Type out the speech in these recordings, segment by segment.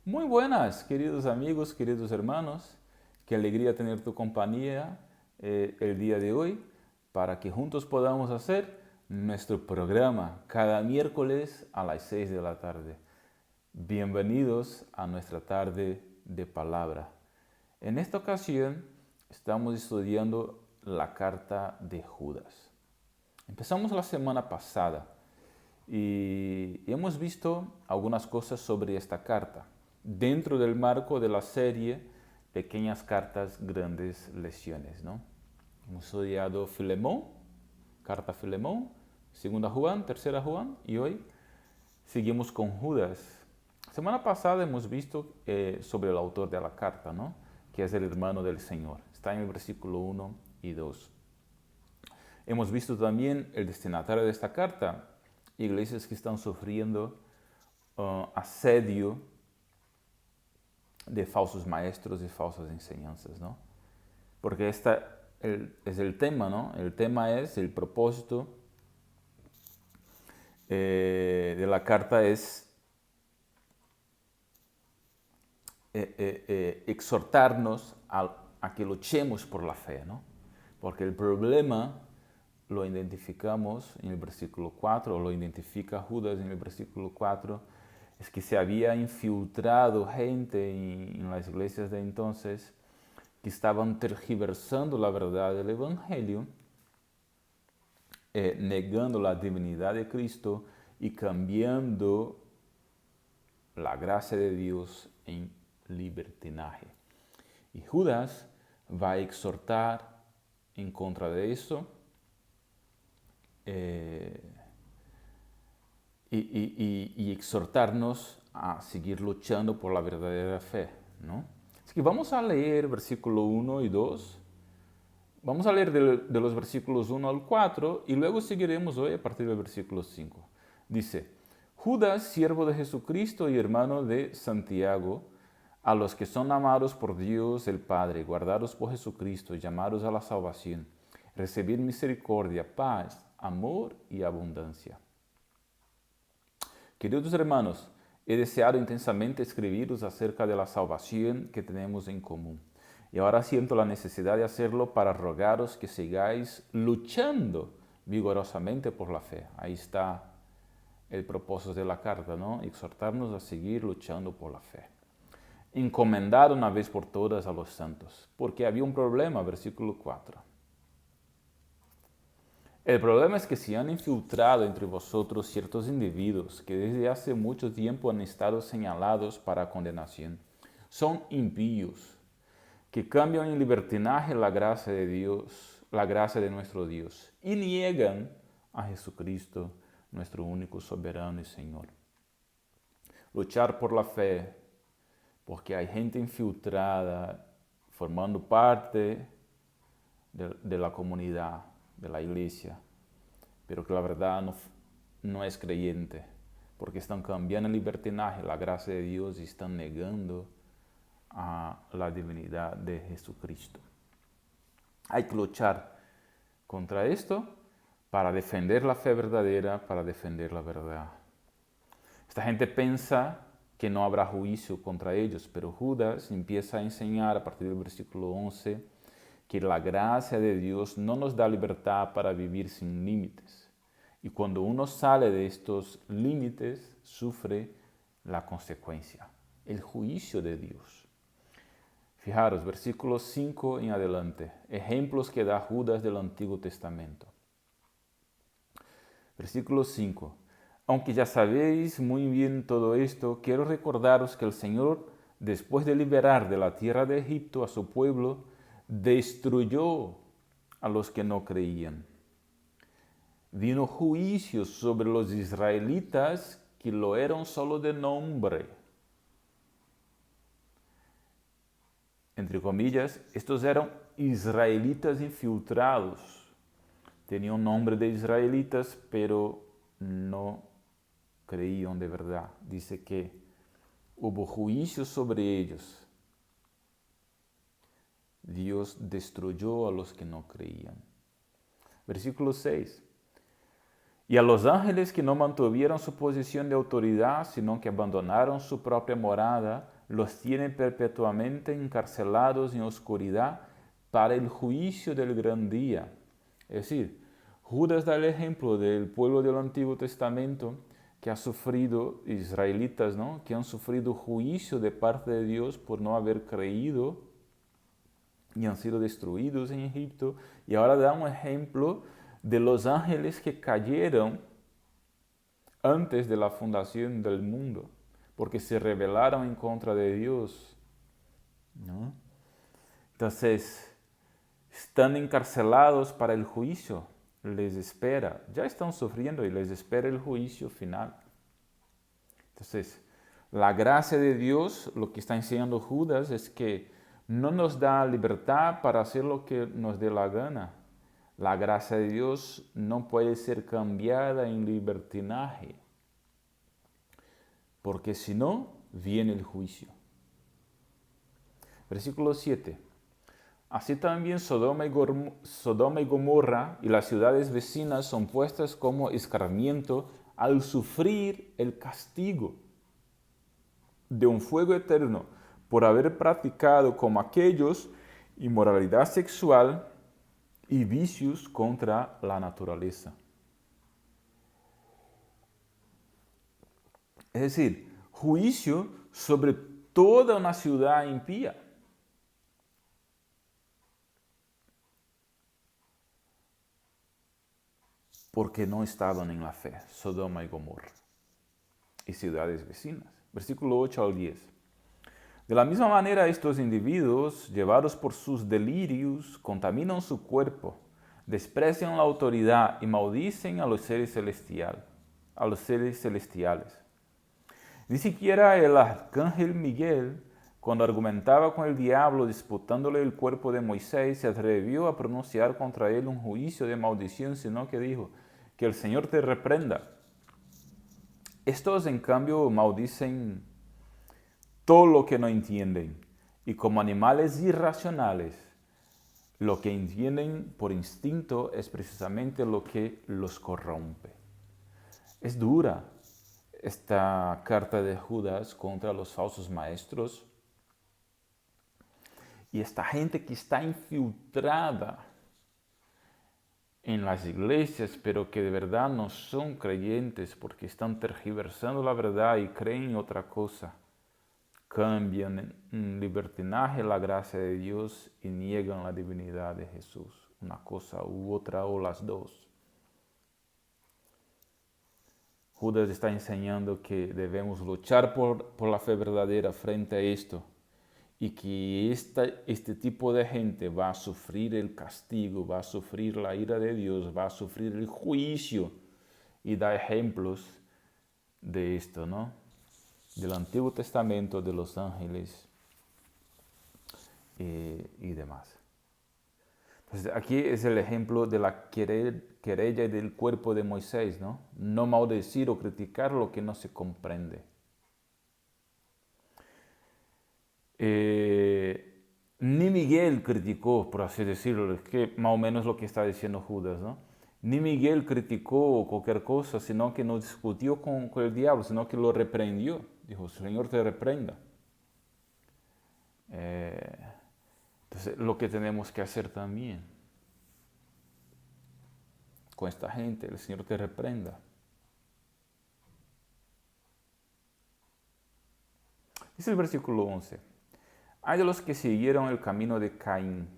Muy buenas, queridos amigos, queridos hermanos. Qué alegría tener tu compañía el día de hoy para que juntos podamos hacer nuestro programa cada miércoles a las 6 de la tarde. Bienvenidos a nuestra tarde de palabra. En esta ocasión estamos estudiando la carta de Judas. Empezamos la semana pasada y hemos visto algunas cosas sobre esta carta dentro del marco de la serie Pequeñas cartas, grandes lecciones, ¿no? Hemos estudiado Filemón, carta a Filemón, segunda Juan, tercera Juan y hoy seguimos con Judas. Semana pasada hemos visto sobre el autor de la carta, ¿no? Que es el hermano del Señor. Está en el versículo 1 y 2. Hemos visto también el destinatario de esta carta, iglesias que están sufriendo asedio de falsos maestros y falsas enseñanzas, ¿no? Porque es el tema, ¿no? El tema es, el propósito de la carta es exhortarnos a que luchemos por la fe, ¿no? Porque el problema lo identificamos en el versículo 4, o lo identifica Judas en el versículo 4, es que se había infiltrado gente en las iglesias de entonces que estaban tergiversando la verdad del Evangelio, negando la divinidad de Cristo y cambiando la gracia de Dios en libertinaje. Y Judas va a exhortar en contra de eso y exhortarnos a seguir luchando por la verdadera fe, ¿no? Así que vamos a leer versículo 1 y 2. Vamos a leer de los versículos 1 al 4 y luego seguiremos hoy a partir del versículo 5. Dice, Judas, siervo de Jesucristo y hermano de Santiago, a los que son amados por Dios el Padre, guardados por Jesucristo, llamados a la salvación, recibir misericordia, paz, amor y abundancia. Queridos hermanos, he deseado intensamente escribiros acerca de la salvación que tenemos en común. Y ahora siento la necesidad de hacerlo para rogaros que sigáis luchando vigorosamente por la fe. Ahí está el propósito de la carta, ¿no? Exhortarnos a seguir luchando por la fe. Encomendad una vez por todas a los santos, porque había un problema, versículo 4. El problema es que se han infiltrado entre vosotros ciertos individuos que desde hace mucho tiempo han estado señalados para condenación. Son impíos, que cambian en libertinaje la gracia de Dios, la gracia de nuestro Dios, y niegan a Jesucristo, nuestro único soberano y Señor. Luchar por la fe, porque hay gente infiltrada, formando parte de la comunidad, de la iglesia, pero que la verdad no es creyente, porque están cambiando el libertinaje, la gracia de Dios, y están negando a la divinidad de Jesucristo. Hay que luchar contra esto para defender la fe verdadera, para defender la verdad. Esta gente piensa que no habrá juicio contra ellos, pero Judas empieza a enseñar a partir del versículo 11 que la gracia de Dios no nos da libertad para vivir sin límites. Y cuando uno sale de estos límites, sufre la consecuencia, el juicio de Dios. Fijaros, versículo 5 en adelante, ejemplos que da Judas del Antiguo Testamento. Versículo 5. Aunque ya sabéis muy bien todo esto, quiero recordaros que el Señor, después de liberar de la tierra de Egipto a su pueblo, destruyó a los que no creían. Vino juicio sobre los israelitas que lo eran solo de nombre. Entre comillas, estos eran israelitas infiltrados. Tenían nombre de israelitas, pero no creían de verdad. Dice que hubo juicio sobre ellos. Dios destruyó a los que no creían. Versículo 6. Y a los ángeles que no mantuvieron su posición de autoridad, sino que abandonaron su propia morada, los tiene perpetuamente encarcelados en oscuridad para el juicio del gran día. Es decir, Judas da el ejemplo del pueblo del Antiguo Testamento que ha sufrido, israelitas, ¿no?, que han sufrido juicio de parte de Dios por no haber creído y han sido destruidos en Egipto. Y ahora da un ejemplo de los ángeles que cayeron antes de la fundación del mundo, porque se rebelaron en contra de Dios, ¿no? Entonces, están encarcelados para el juicio, les espera, ya están sufriendo y les espera el juicio final. Entonces, la gracia de Dios, lo que está enseñando Judas es que no nos da libertad para hacer lo que nos dé la gana. La gracia de Dios no puede ser cambiada en libertinaje, porque si no, viene el juicio. Versículo 7. Así también Sodoma y Gomorra y las ciudades vecinas son puestas como escarmiento al sufrir el castigo de un fuego eterno por haber practicado como aquellos inmoralidad sexual y vicios contra la naturaleza. Es decir, juicio sobre toda una ciudad impía. Porque no estaban en la fe, Sodoma y Gomorra y ciudades vecinas. Versículo 8 al 10. De la misma manera, estos individuos, llevados por sus delirios, contaminan su cuerpo, desprecian la autoridad y maldicen a los seres celestiales. Ni siquiera el arcángel Miguel, cuando argumentaba con el diablo disputándole el cuerpo de Moisés, se atrevió a pronunciar contra él un juicio de maldición, sino que dijo: que el Señor te reprenda. Estos, en cambio, maldicen todo lo que no entienden, y como animales irracionales, lo que entienden por instinto es precisamente lo que los corrompe. Es dura esta carta de Judas contra los falsos maestros y esta gente que está infiltrada en las iglesias, pero que de verdad no son creyentes porque están tergiversando la verdad y creen en otra cosa. Cambian en libertinaje la gracia de Dios y niegan la divinidad de Jesús. Una cosa u otra o las dos. Judas está enseñando que debemos luchar por la fe verdadera frente a esto y que este tipo de gente va a sufrir el castigo, va a sufrir la ira de Dios, va a sufrir el juicio, y da ejemplos de esto, ¿no? Del Antiguo Testamento, de los ángeles y demás. Entonces, aquí es el ejemplo de la querella del cuerpo de Moisés, ¿no? No maldecir o criticar lo que no se comprende. Ni Miguel criticó, por así decirlo, es que más o menos lo que está diciendo Judas, ¿no? Ni Miguel criticó cualquier cosa, sino que no discutió con el diablo, sino que lo reprendió. Dijo: Señor te reprenda. Entonces, lo que tenemos que hacer también con esta gente: el Señor te reprenda. Dice el versículo 11. Hay de los que siguieron el camino de Caín.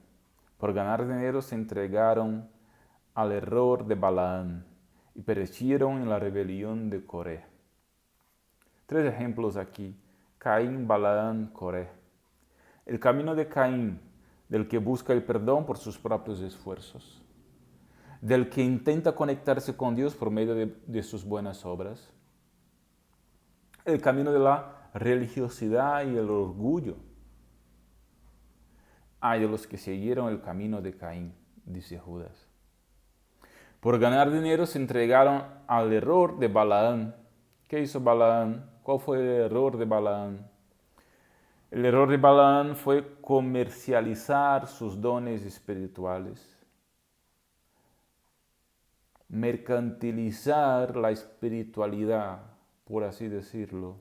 Por ganar dinero se entregaron al error de Balaam y perecieron en la rebelión de Coré. 3 ejemplos aquí: Caín, Balaam, Coré. El camino de Caín, del que busca el perdón por sus propios esfuerzos, del que intenta conectarse con Dios por medio de sus buenas obras. El camino de la religiosidad y el orgullo. Hay de los que siguieron el camino de Caín, dice Judas. Por ganar dinero se entregaron al error de Balaam. ¿Qué hizo Balaam? ¿Cuál fue el error de Balaam? El error de Balaam fue comercializar sus dones espirituales, mercantilizar la espiritualidad, por así decirlo,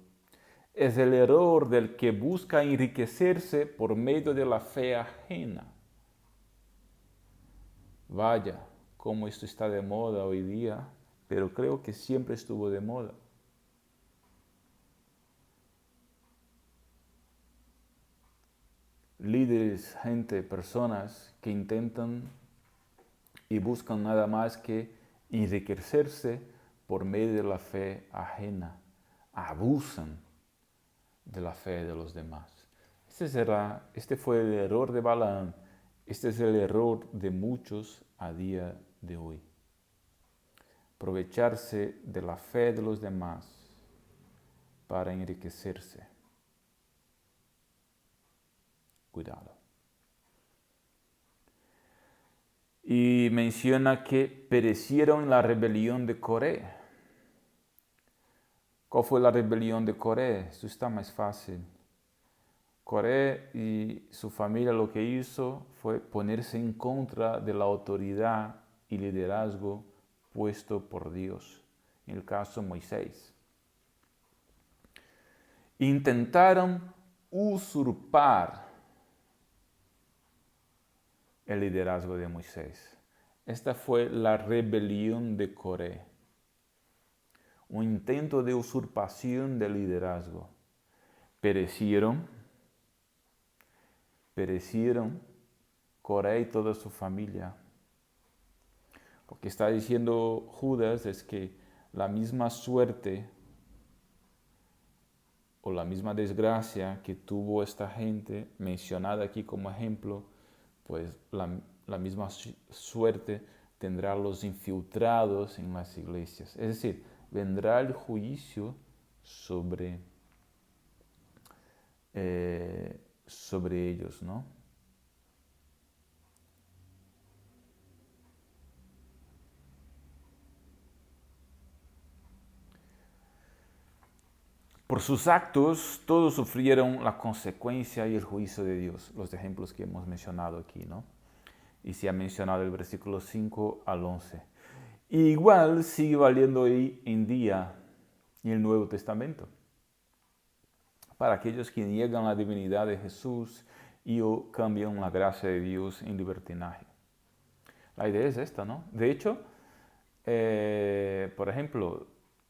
Es el error del que busca enriquecerse por medio de la fe ajena. Vaya, cómo esto está de moda hoy día, pero creo que siempre estuvo de moda. Líderes, gente, personas que intentan y buscan nada más que enriquecerse por medio de la fe ajena. Abusan de la fe de los demás. Este fue el error de Balaam. Este es el error de muchos a día de hoy. Aprovecharse de la fe de los demás para enriquecerse. Cuidado. Y menciona que perecieron en la rebelión de Coré. ¿Cuál fue la rebelión de Coré? Esto está más fácil. Coré y su familia lo que hizo fue ponerse en contra de la autoridad y liderazgo puesto por Dios, en el caso Moisés. Intentaron usurpar el liderazgo de Moisés. Esta fue la rebelión de Coré. Un intento de usurpación del liderazgo. Perecieron Coré y toda su familia. Lo que está diciendo Judas es que la misma suerte o la misma desgracia que tuvo esta gente mencionada aquí como ejemplo, pues la misma suerte tendrá los infiltrados en las iglesias. Es decir, vendrá el juicio sobre ellos, ¿no? Por sus actos, todos sufrieron la consecuencia y el juicio de Dios, los ejemplos que hemos mencionado aquí, ¿no? Y se ha mencionado el versículo 5 al 11. Y igual sigue valiendo hoy en día en el Nuevo Testamento, para aquellos que niegan la divinidad de Jesús y o cambian la gracia de Dios en libertinaje. La idea es esta, ¿no? De hecho, por ejemplo,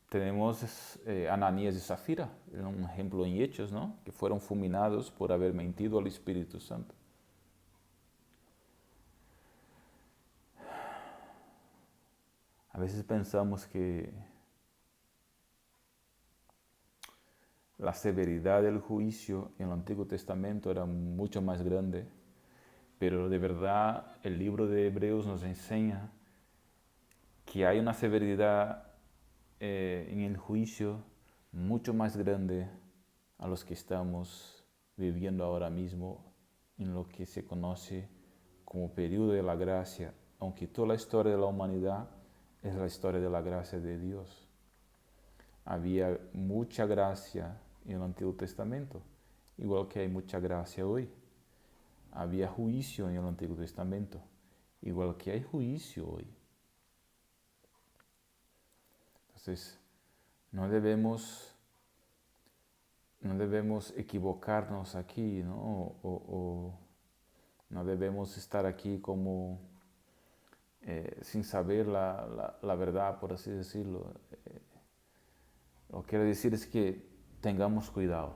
tenemos Ananías y Zafira, un ejemplo en Hechos, ¿no? Que fueron fulminados por haber mentido al Espíritu Santo. A veces pensamos que la severidad del juicio en el Antiguo Testamento era mucho más grande, pero de verdad el libro de Hebreos nos enseña que hay una severidad en el juicio mucho más grande a los que estamos viviendo ahora mismo en lo que se conoce como periodo de la gracia, aunque toda la historia de la humanidad es la historia de la gracia de Dios. Había mucha gracia en el Antiguo Testamento, igual que hay mucha gracia hoy. Había juicio en el Antiguo Testamento, igual que hay juicio hoy. Entonces, no debemos equivocarnos aquí, ¿no? O no debemos estar aquí como sin saber la verdad, por así decirlo. Lo que quiero decir es que tengamos cuidado,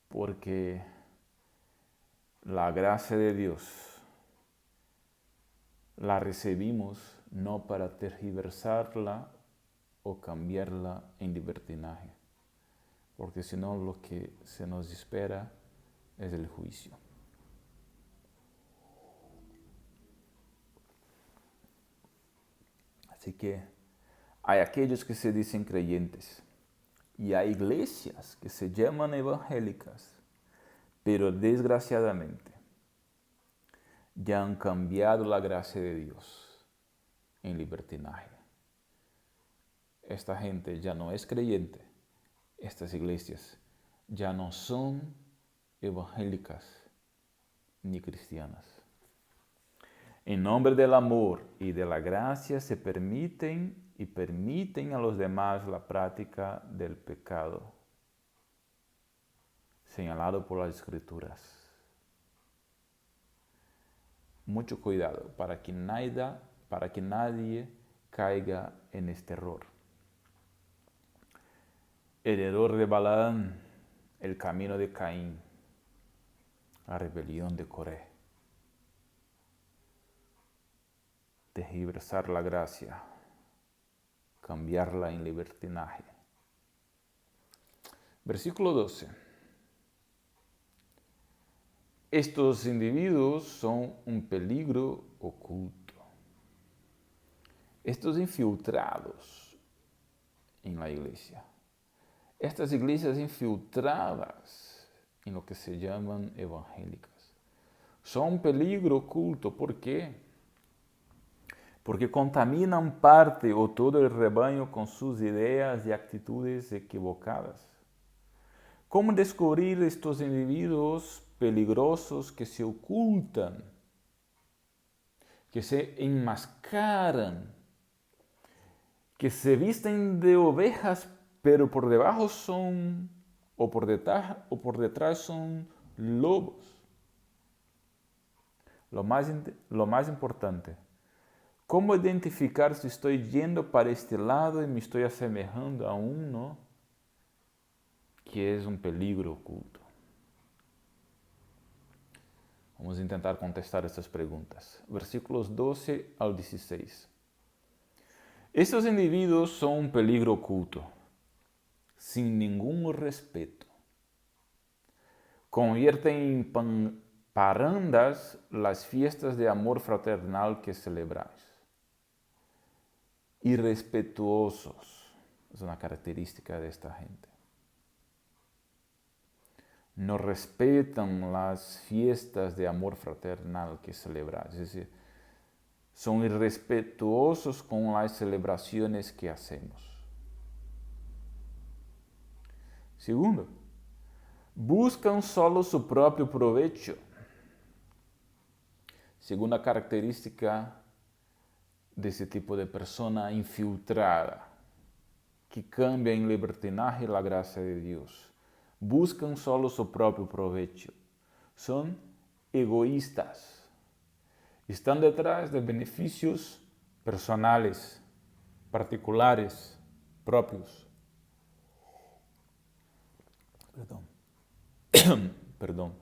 porque la gracia de Dios la recibimos no para tergiversarla o cambiarla en libertinaje, porque si no lo que se nos espera es el juicio. Así que hay aquellos que se dicen creyentes y hay iglesias que se llaman evangélicas, pero desgraciadamente ya han cambiado la gracia de Dios en libertinaje. Esta gente ya no es creyente, estas iglesias ya no son evangélicas ni cristianas. En nombre del amor y de la gracia se permiten y permiten a los demás la práctica del pecado señalado por las Escrituras. Mucho cuidado para que nadie caiga en este error. El error de Balaam, el camino de Caín, la rebelión de Coré. Tergiversar la gracia, cambiarla en libertinaje. Versículo 12. Estos individuos son un peligro oculto. Estos infiltrados en la iglesia. Estas iglesias infiltradas en lo que se llaman evangélicas. Son un peligro oculto. ¿Por qué? Porque contaminan parte o todo el rebaño con sus ideas y actitudes equivocadas. ¿Cómo descubrir estos individuos peligrosos que se ocultan, que se enmascaran, que se visten de ovejas, pero por debajo son, o por detrás son lobos? Lo más importante, ¿cómo identificar si estoy yendo para este lado y me estoy asemejando a uno que es un peligro oculto? Vamos a intentar contestar estas preguntas. Versículos 12 al 16. Estos individuos son un peligro oculto, sin ningún respeto. Convierten en parandas las fiestas de amor fraternal que celebráis. Irrespetuosos es una característica de esta gente. No respetan las fiestas de amor fraternal que celebráis. Es decir, son irrespetuosos con las celebraciones que hacemos. Segundo, buscan solo su propio provecho. Segunda característica de ese tipo de persona infiltrada, que cambia en libertinaje la gracia de Dios. Buscan solo su propio provecho. Son egoístas. Están detrás de beneficios personales, particulares, propios. Perdón.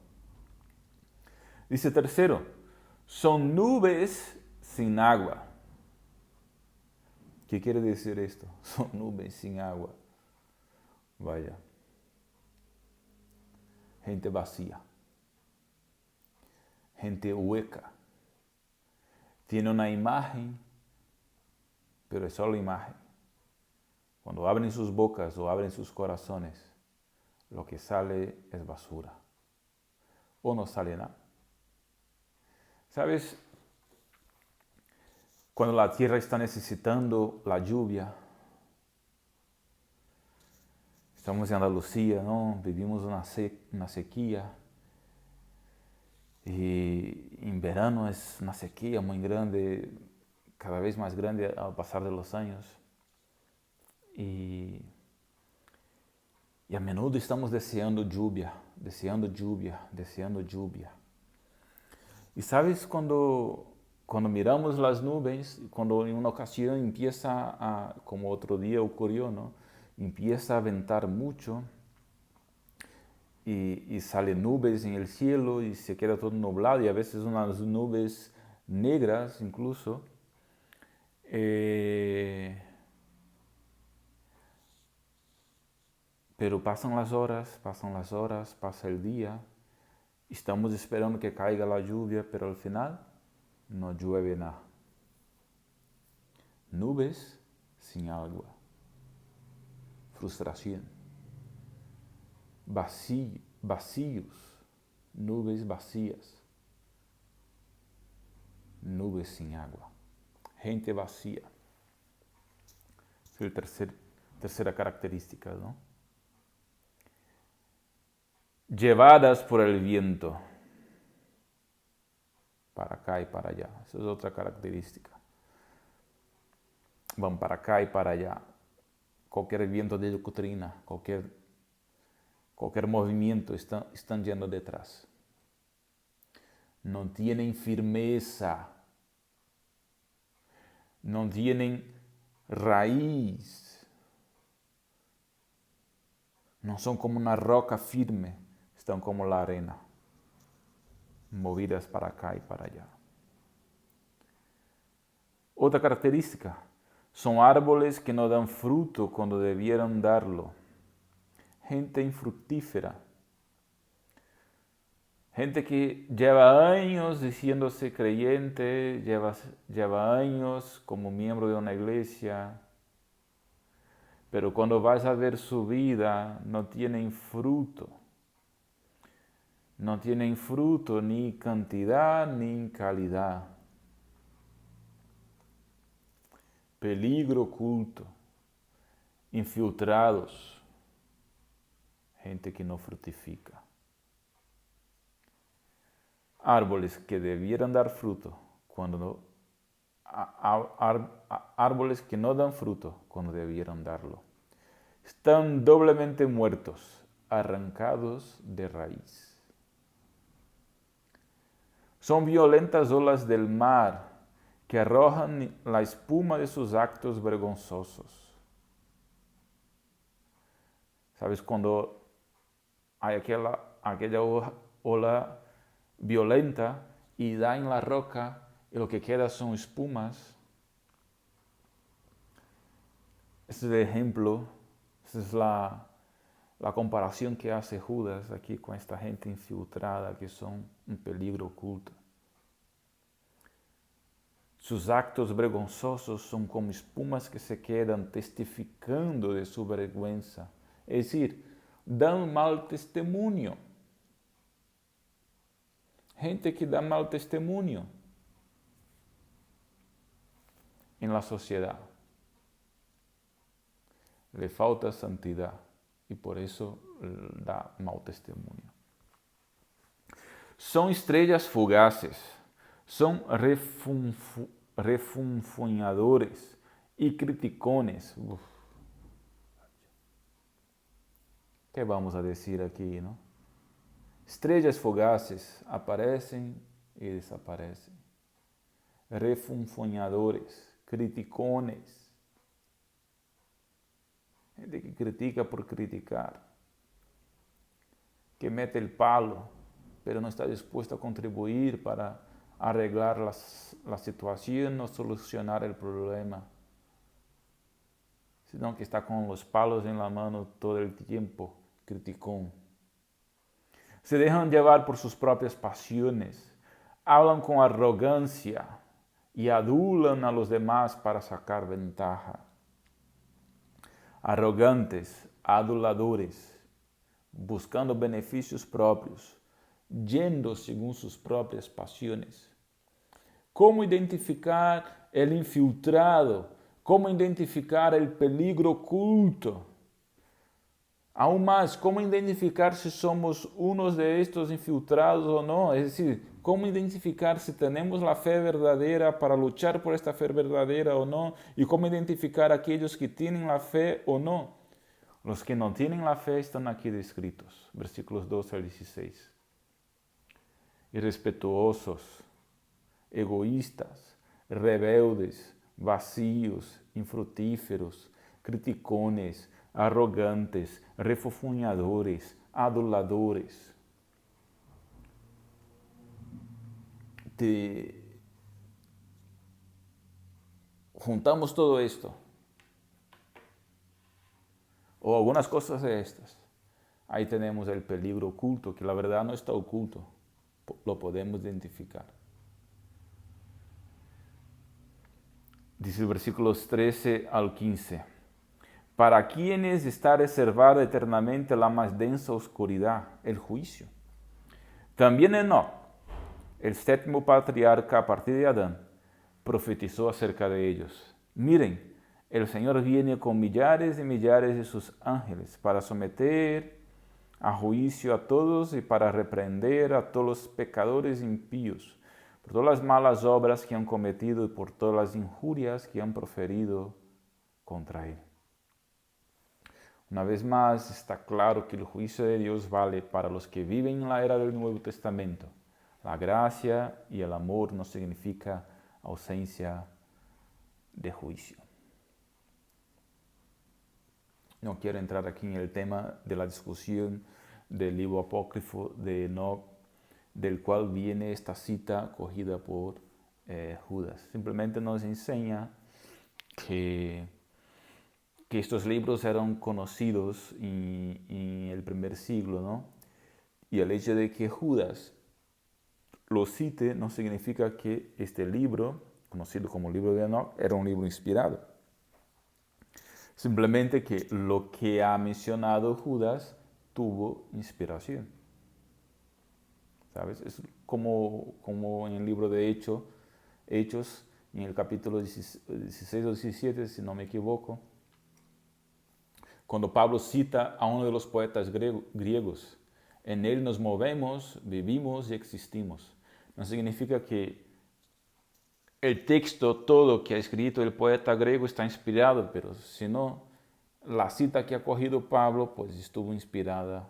Dice tercero, son nubes sin agua. ¿Qué quiere decir esto? Son nubes sin agua. Vaya. Gente vacía. Gente hueca. Tiene una imagen, pero es solo imagen. Cuando abren sus bocas o abren sus corazones, lo que sale es basura. O no sale nada. ¿Sabes? Cuando la tierra está necesitando la lluvia, estamos en Andalucía, ¿no? Vivimos una sequía. Y en verano es una sequía muy grande, cada vez más grande al pasar de los años. Y a menudo estamos deseando lluvia, deseando lluvia, deseando lluvia. Y sabes, cuando miramos las nubes, cuando en una ocasión empieza como otro día ocurrió, ¿no? Empieza a ventar mucho y salen nubes en el cielo y se queda todo nublado y a veces unas nubes negras incluso. Pero pasan las horas, pasa el día, estamos esperando que caiga la lluvia, pero al final no llueve nada. Nubes sin agua. Frustración. Vacíos. Nubes vacías. Nubes sin agua. Gente vacía. Es la tercera característica, ¿no? Llevadas por el viento. Para acá y para allá. Esa es otra característica. van para acá y para allá. Cualquier viento de doctrina, cualquier movimiento están yendo detrás. No tienen firmeza, no tienen raíz, no son como una roca firme, están como la arena, movidas para acá y para allá. Otra característica, son árboles que no dan fruto cuando debieran darlo. Gente infructífera. Gente que lleva años diciéndose creyente, lleva años como miembro de una iglesia, pero cuando vas a ver su vida no tienen fruto. No tienen fruto ni cantidad ni calidad. Peligro oculto, infiltrados, gente que no frutifica. Árboles que debieran dar fruto árboles que no dan fruto cuando debieran darlo. Están doblemente muertos, arrancados de raíz. Son violentas olas del mar que arrojan la espuma de sus actos vergonzosos. ¿Sabes? Cuando hay aquella ola violenta y da en la roca y lo que queda son espumas. Este es el ejemplo, esta es la comparación que hace Judas aquí con esta gente infiltrada que son un peligro oculto. Sus actos vergonzosos son como espumas que se quedan testificando de su vergüenza, es decir, dan mal testimonio. Gente que da mal testimonio en la sociedad. Le falta santidad y por eso da mal testimonio. Son estrellas fugaces, son refunfuñadores y criticones. Uf. ¿Qué vamos a decir aquí, no? Estrellas fugaces aparecen y desaparecen. Refunfuñadores, criticones. Gente que critica por criticar. Que mete el palo, pero no está dispuesto a contribuir para arreglar la situación o solucionar el problema. Sino que está con los palos en la mano todo el tiempo, criticón. Se dejan llevar por sus propias pasiones, hablan con arrogancia y adulan a los demás para sacar ventaja. Arrogantes, aduladores, buscando beneficios propios, yendo según sus propias pasiones. ¿Cómo identificar el infiltrado? ¿Cómo identificar el peligro oculto? Aún más, ¿cómo identificar si somos unos de estos infiltrados o no? Es decir, ¿cómo identificar si tenemos la fe verdadera para luchar por esta fe verdadera o no? Y cómo identificar a aquellos que tienen la fe o no. Los que no tienen la fe están aquí descritos, versículos 12 al 16. Irrespetuosos, egoístas, rebeldes, vacíos, infrutíferos, criticones, arrogantes, refunfuñadores, aduladores. Juntamos todo esto, o algunas cosas de estas. Ahí tenemos el peligro oculto, que la verdad no está oculto, lo podemos identificar. Dice el versículos 13 al 15. Para quienes está reservada eternamente la más densa oscuridad, el juicio. También Enoc, el séptimo patriarca a partir de Adán, profetizó acerca de ellos. Miren, el Señor viene con millares y millares de sus ángeles para someter a juicio a todos y para reprender a todos los pecadores impíos por todas las malas obras que han cometido y por todas las injurias que han proferido contra él. Una vez más, está claro que el juicio de Dios vale para los que viven en la era del Nuevo Testamento. La gracia y el amor no significa ausencia de juicio. No quiero entrar aquí en el tema de la discusión del libro apócrifo de Enoch, del cual viene esta cita cogida por Judas. Simplemente nos enseña que estos libros eran conocidos en el primer siglo, ¿no? Y el hecho de que Judas lo cite no significa que este libro, conocido como libro de Enoch, era un libro inspirado. Simplemente que lo que ha mencionado Judas tuvo inspiración. ¿Sabes? Es como en el libro de Hechos, en el capítulo 16 o 17, si no me equivoco, cuando Pablo cita a uno de los poetas griegos, en él nos movemos, vivimos y existimos. No significa que el texto todo que ha escrito el poeta griego está inspirado, pero sino la cita que ha cogido Pablo pues estuvo inspirada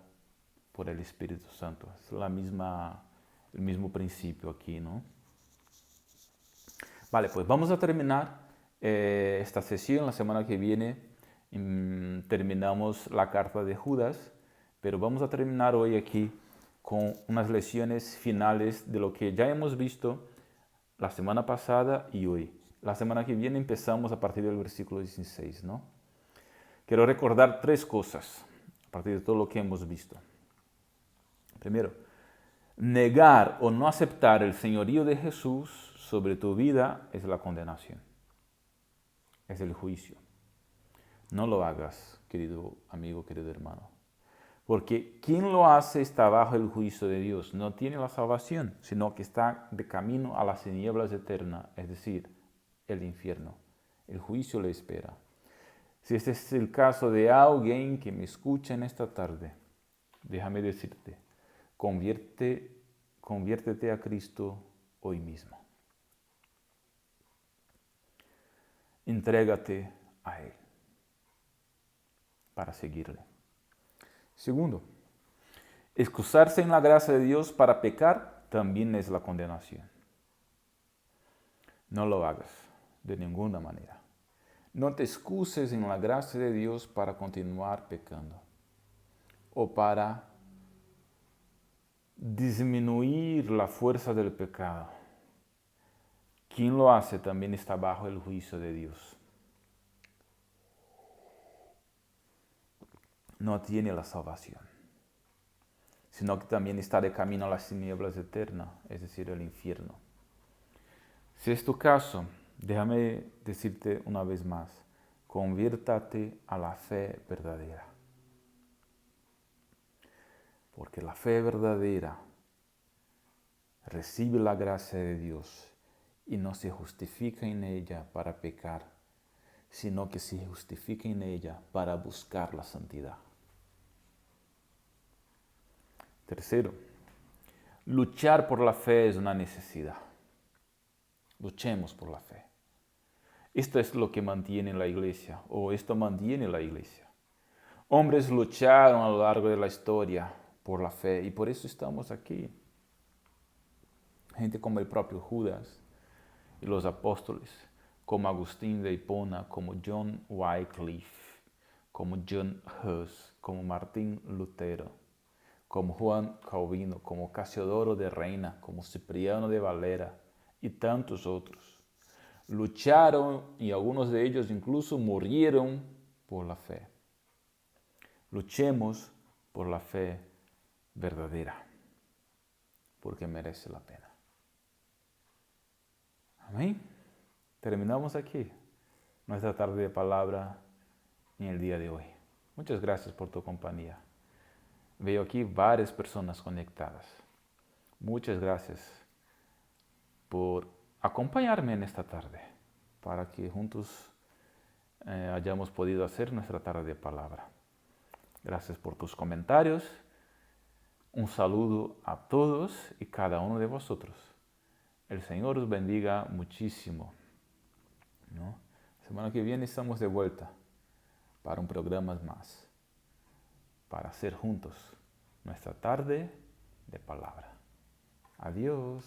por el Espíritu Santo. Es el mismo principio aquí, ¿no? Vale, pues vamos a terminar esta sesión. La semana que viene terminamos la carta de Judas, pero vamos a terminar hoy aquí con unas lecciones finales de lo que ya hemos visto la semana pasada y hoy. La semana que viene empezamos a partir del versículo 16, ¿no? Quiero recordar tres cosas a partir de todo lo que hemos visto. Primero, negar o no aceptar el señorío de Jesús sobre tu vida es la condenación, es el juicio. No lo hagas, querido amigo, querido hermano. Porque quien lo hace está bajo el juicio de Dios. No tiene la salvación, sino que está de camino a las tinieblas eternas, es decir, el infierno. El juicio le espera. Si este es el caso de alguien que me escucha en esta tarde, déjame decirte, conviértete a Cristo hoy mismo. Entrégate a Él para seguirle. Segundo, excusarse en la gracia de Dios para pecar también es la condenación. No lo hagas de ninguna manera. No te excuses en la gracia de Dios para continuar pecando o para disminuir la fuerza del pecado. Quien lo hace también está bajo el juicio de Dios. No tiene la salvación, sino que también está de camino a las tinieblas eternas, es decir, el infierno. Si es tu caso, déjame decirte una vez más, conviértate a la fe verdadera. Porque la fe verdadera recibe la gracia de Dios y no se justifica en ella para pecar, sino que se justifica en ella para buscar la santidad. Tercero, luchar por la fe es una necesidad. Luchemos por la fe. Esto es lo que mantiene la iglesia, o esto mantiene la iglesia. Hombres lucharon a lo largo de la historia por la fe y por eso estamos aquí. Gente como el propio Judas y los apóstoles, como Agustín de Hipona, como John Wycliffe, como John Hus, como Martín Lutero, como Juan Calvino, como Casiodoro de Reina, como Cipriano de Valera y tantos otros. Lucharon y algunos de ellos incluso murieron por la fe. Luchemos por la fe verdadera, porque merece la pena. Amén. Terminamos aquí nuestra tarde de palabra en el día de hoy. Muchas gracias por tu compañía. Veo aquí varias personas conectadas. Muchas gracias por acompañarme en esta tarde para que juntos hayamos podido hacer nuestra tarde de palabra. Gracias por tus comentarios. Un saludo a todos y cada uno de vosotros. El Señor os bendiga muchísimo, ¿no? Semana que viene estamos de vuelta para un programa más, para hacer juntos nuestra tarde de palabra. Adiós.